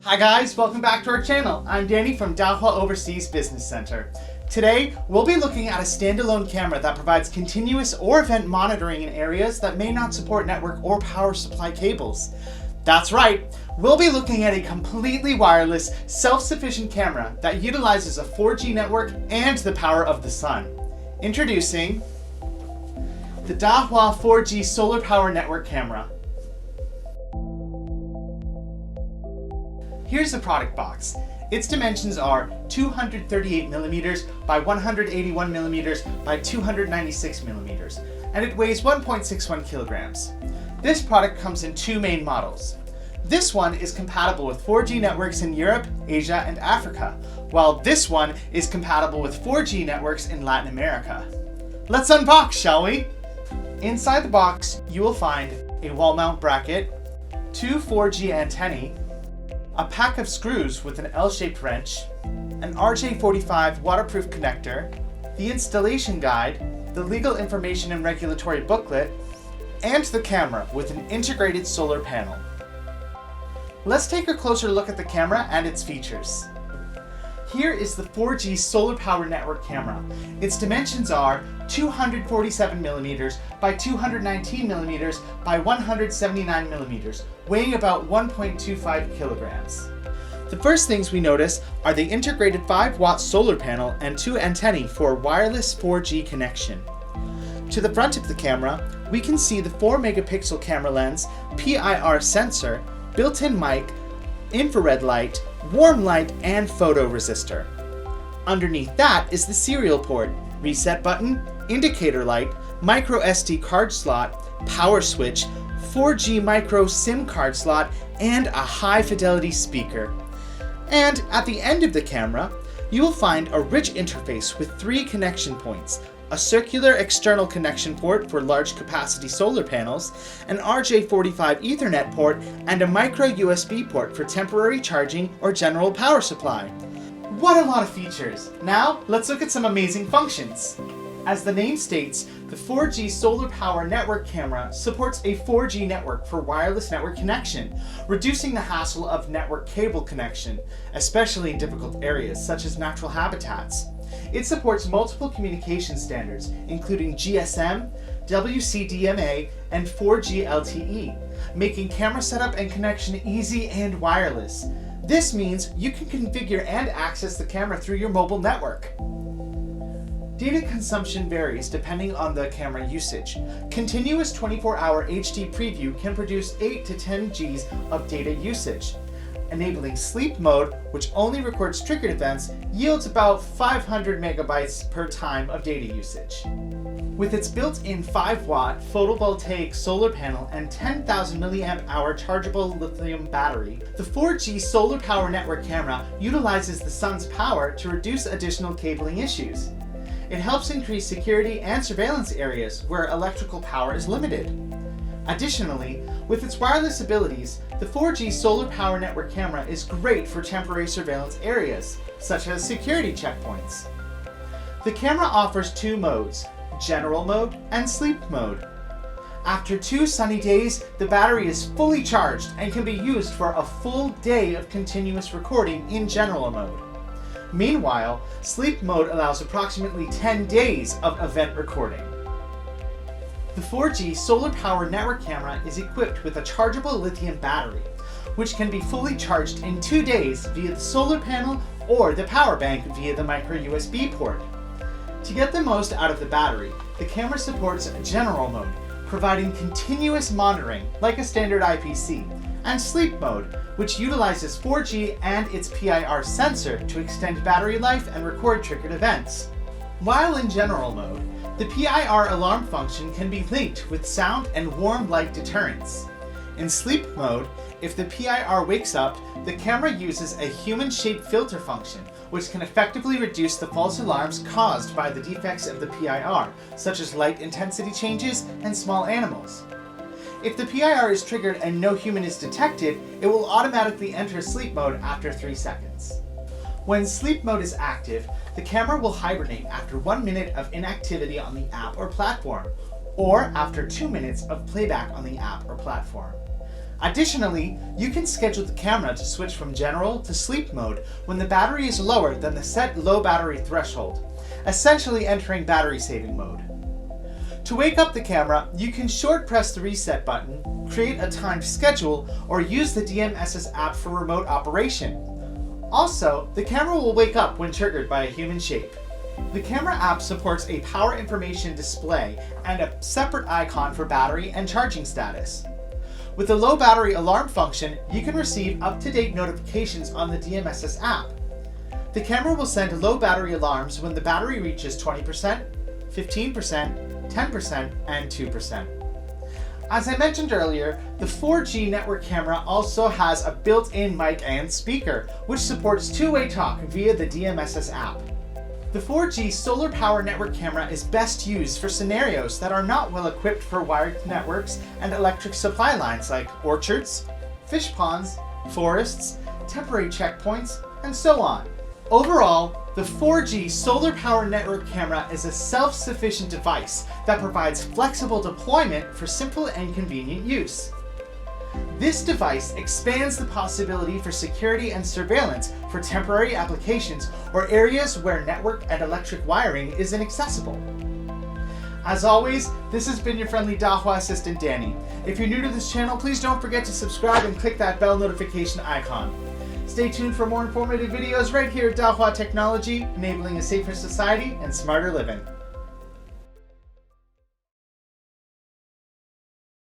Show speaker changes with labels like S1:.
S1: Hi guys, welcome back to our channel. I'm Danny from Dahua Overseas Business Center. Today, we'll be looking at a standalone camera that provides continuous or event monitoring in areas that may not support network or power supply cables. That's right, we'll be looking at a completely wireless, self-sufficient camera that utilizes a 4G network and the power of the sun. Introducing the Dahua 4G Solar Power Network Camera. Here's the product box. Its dimensions are 238mm by 181mm by 296mm, and it weighs 1.61 kilograms. This product comes in two main models. This one is compatible with 4G networks in Europe, Asia, and Africa, while this one is compatible with 4G networks in Latin America. Let's unbox, shall we? Inside the box, you will find a wall mount bracket, two 4G antennae, a pack of screws with an L-shaped wrench, an RJ45 waterproof connector, the installation guide, the legal information and regulatory booklet, and the camera with an integrated solar panel. Let's take a closer look at the camera and its features. Here is the 4G Solar Power Network camera. Its dimensions are 247mm by 219mm by 179mm, weighing about 1.25 kilograms. The first things we notice are the integrated 5-watt solar panel and two antennae for wireless 4G connection. To the front of the camera, we can see the 4-megapixel camera lens, PIR sensor, built-in mic, infrared light, warm light, and photo resistor. Underneath that is the serial port, reset button, indicator light, micro SD card slot, power switch, 4G micro SIM card slot, and a high-fidelity speaker. And at the end of the camera, you will find a rich interface with 3 connection points: a circular external connection port for large capacity solar panels, an RJ45 Ethernet port, and a micro USB port for temporary charging or general power supply. What a lot of features! Now, let's look at some amazing functions. As the name states, the 4G Solar Power Network camera supports a 4G network for wireless network connection, reducing the hassle of network cable connection, especially in difficult areas such as natural habitats. It supports multiple communication standards, including GSM, WCDMA, and 4G LTE, making camera setup and connection easy and wireless. This means you can configure and access the camera through your mobile network. Data consumption varies depending on the camera usage. Continuous 24-hour HD preview can produce 8 to 10 Gs of data usage. Enabling sleep mode, which only records triggered events, yields about 500 megabytes per time of data usage. With its built-in 5-watt photovoltaic solar panel and 10,000 mAh chargeable lithium battery, the 4G Solar Power Network camera utilizes the sun's power to reduce additional cabling issues. It helps increase security and surveillance areas where electrical power is limited. Additionally, with its wireless abilities, the 4G Solar Power Network camera is great for temporary surveillance areas, such as security checkpoints. The camera offers 2 modes, General Mode and Sleep Mode. After 2 sunny days, the battery is fully charged and can be used for a full day of continuous recording in General Mode. Meanwhile, Sleep Mode allows approximately 10 days of event recording. The 4G Solar Power Network camera is equipped with a chargeable lithium battery, which can be fully charged in 2 days via the solar panel or the power bank via the micro USB port. To get the most out of the battery, the camera supports General Mode, providing continuous monitoring like a standard IPC, and Sleep Mode, which utilizes 4G and its PIR sensor to extend battery life and record triggered events. While in General Mode, the PIR alarm function can be linked with sound and warm light deterrents. In Sleep Mode, if the PIR wakes up, the camera uses a human-shaped filter function, which can effectively reduce the false alarms caused by the defects of the PIR, such as light intensity changes and small animals. If the PIR is triggered and no human is detected, it will automatically enter sleep mode after 3 seconds. When sleep mode is active, the camera will hibernate after 1 minute of inactivity on the app or platform, or after 2 minutes of playback on the app or platform. Additionally, you can schedule the camera to switch from general to sleep mode when the battery is lower than the set low battery threshold, essentially entering battery saving mode. To wake up the camera, you can short press the reset button, create a timed schedule, or use the DMSS app for remote operation. Also, the camera will wake up when triggered by a human shape. The camera app supports a power information display and a separate icon for battery and charging status. With the low battery alarm function, you can receive up-to-date notifications on the DMSS app. The camera will send low battery alarms when the battery reaches 20%, 15%, 10%, and 2%. As I mentioned earlier, the 4G network camera also has a built-in mic and speaker, which supports two-way talk via the DMSS app. The 4G solar power network camera is best used for scenarios that are not well equipped for wired networks and electric supply lines like orchards, fish ponds, forests, temporary checkpoints, and so on. Overall, the 4G solar power network camera is a self-sufficient device that provides flexible deployment for simple and convenient use. This device expands the possibility for security and surveillance for temporary applications or areas where network and electric wiring is inaccessible. As always, this has been your friendly Dahua assistant, Danny. If you're new to this channel, please don't forget to subscribe and click that bell notification icon. Stay tuned for more informative videos right here at Dahua Technology, enabling a safer society and smarter living.